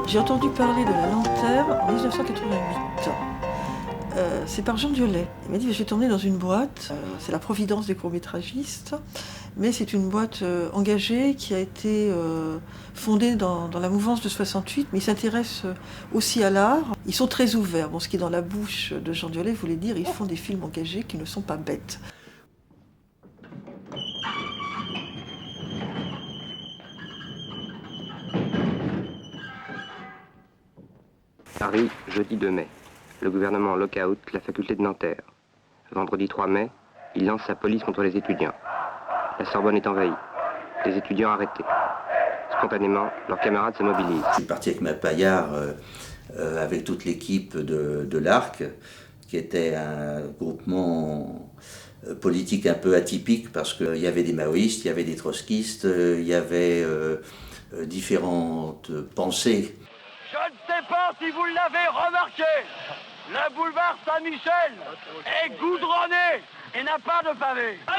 J'ai entendu parler de La Lanterne en 1988. C'est par Jean Violet. Il m'a dit, je vais t'emmener dans une boîte, c'est la Providence des courts-métragistes, mais c'est une boîte engagée qui a été fondée dans la mouvance de 68, mais ils s'intéressent aussi à l'art. Ils sont très ouverts. Bon, ce qui est dans la bouche de Jean Violet voulait dire, ils font des films engagés qui ne sont pas bêtes. Paris, jeudi 2 mai. Le gouvernement lock-out la faculté de Nanterre. Vendredi 3 mai, il lance sa police contre les étudiants. La Sorbonne est envahie. Les étudiants arrêtés. Spontanément, leurs camarades se mobilisent. Je suis parti avec ma paillard, avec toute l'équipe de l'Arc, qui était un groupement politique un peu atypique, parce qu'il y avait des maoïstes, il y avait des trotskistes, il y avait différentes pensées. Je ne sais pas si vous l'avez remarqué, le boulevard Saint-Michel est goudronné et n'a pas de pavé. On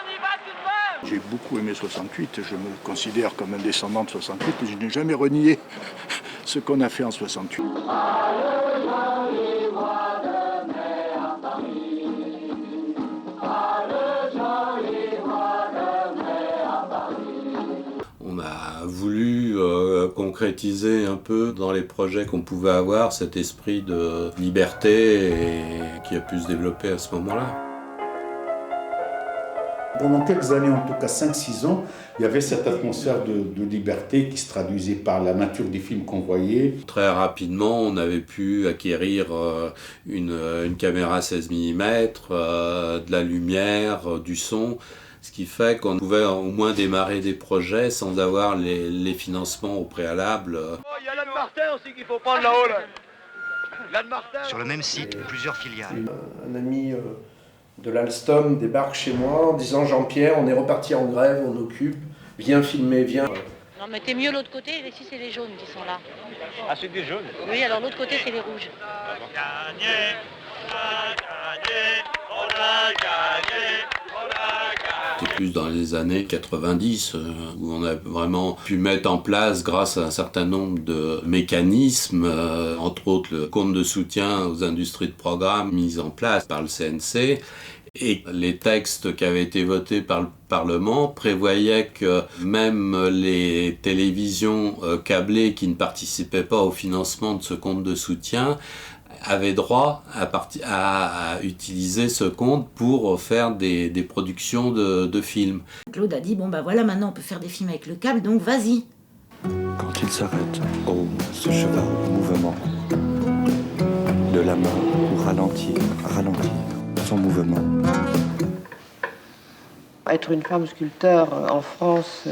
y va tout de même. J'ai beaucoup aimé 68, je me considère comme un descendant de 68, mais je n'ai jamais renié ce qu'on a fait en 68. On a voulu concrétiser un peu dans les projets qu'on pouvait avoir cet esprit de liberté et qui a pu se développer à ce moment-là. Pendant quelques années, en tout cas 5-6 ans, il y avait cette atmosphère de liberté qui se traduisait par la nature des films qu'on voyait. Très rapidement, on avait pu acquérir une caméra 16 mm, de la lumière, du son. Ce qui fait qu'on pouvait au moins démarrer des projets sans avoir les financements au préalable. Il y a l'Anne Martin aussi qu'il faut prendre là-haut. L'Anne Martin. Sur le même site, plusieurs filiales. Un ami de l'Alstom débarque chez moi en disant « Jean-Pierre, on est reparti en grève, on occupe, viens filmer, viens ». Non mais t'es mieux l'autre côté, ici c'est les jaunes qui sont là. Ah, c'est des jaunes? Oui, alors l'autre côté c'est les rouges. C'était plus dans les années 90 où on a vraiment pu mettre en place, grâce à un certain nombre de mécanismes, entre autres le compte de soutien aux industries de programme mis en place par le CNC. Et les textes qui avaient été votés par le Parlement prévoyaient que même les télévisions câblées qui ne participaient pas au financement de ce compte de soutien avaient droit à utiliser ce compte pour faire des productions de films. Claude a dit, bon bah voilà, maintenant on peut faire des films avec le câble, donc vas-y. Quand il s'arrête, oh, ce cheval en mouvement, de la main pour ralentir son mouvement. Être une femme sculpteur en France,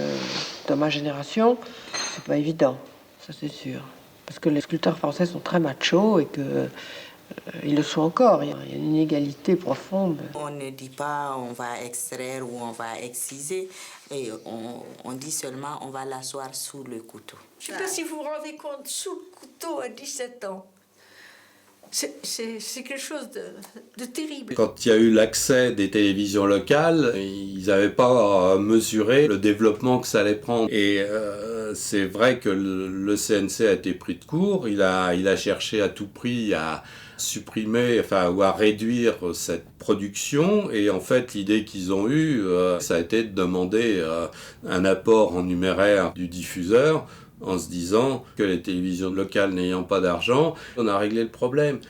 dans ma génération, c'est pas évident, ça c'est sûr. Parce que les sculpteurs français sont très machos et qu'ils le sont encore. Il y a une inégalité profonde. On ne dit pas on va extraire ou on va exciser, et on dit seulement on va l'asseoir sous le couteau. Je ne sais pas si vous vous rendez compte, sous le couteau à 17 ans. C'est quelque chose de terrible. Quand il y a eu l'accès des télévisions locales, ils n'avaient pas mesuré le développement que ça allait prendre. Et c'est vrai que le CNC a été pris de court. Il a cherché à tout prix à supprimer, ou à réduire cette production. Et en fait, l'idée qu'ils ont eue, ça a été de demander un apport en numéraire du diffuseur, en se disant que les télévisions locales n'ayant pas d'argent, on a réglé le problème.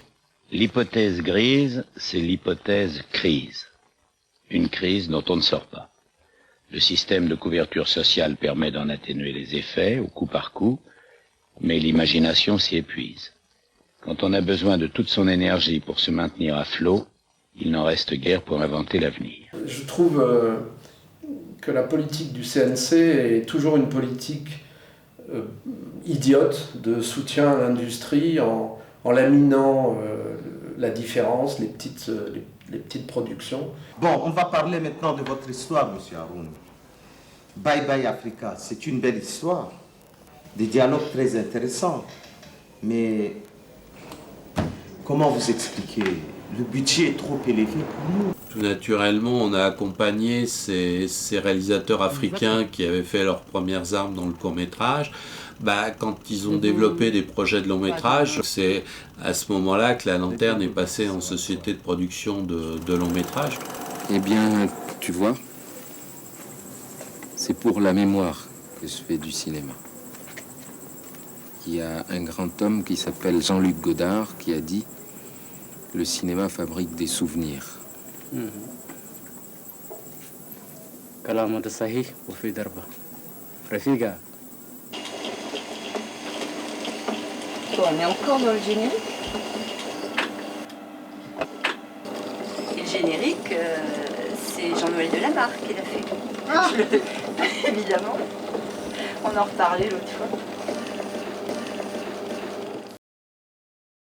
L'hypothèse grise, c'est l'hypothèse crise. Une crise dont on ne sort pas. Le système de couverture sociale permet d'en atténuer les effets au coup par coup, mais l'imagination s'y épuise. Quand on a besoin de toute son énergie pour se maintenir à flot, il n'en reste guère pour inventer l'avenir. Je trouve que la politique du CNC est toujours une politique idiote de soutien à l'industrie en laminant la différence, les petites productions. Bon, on va parler maintenant de votre histoire, monsieur Haroun. Bye Bye Africa, c'est une belle histoire, des dialogues très intéressants, mais comment vous expliquer? Le budget est trop élevé pour nous. Tout naturellement, on a accompagné ces réalisateurs africains qui avaient fait leurs premières armes dans le court-métrage. Quand ils ont développé des projets de long-métrage, c'est à ce moment-là que la Lanterne est passée en société de production de long-métrage. Eh bien, tu vois, c'est pour la mémoire que je fais du cinéma. Il y a un grand homme qui s'appelle Jean-Luc Godard qui a dit « Le cinéma fabrique des souvenirs ». كلام صحيح وفي دربه رفيقة. On est encore dans le générique. Et le générique, c'est Jean-Noël Delamarre qui l'a fait. Évidemment. On en reparlait l'autre fois.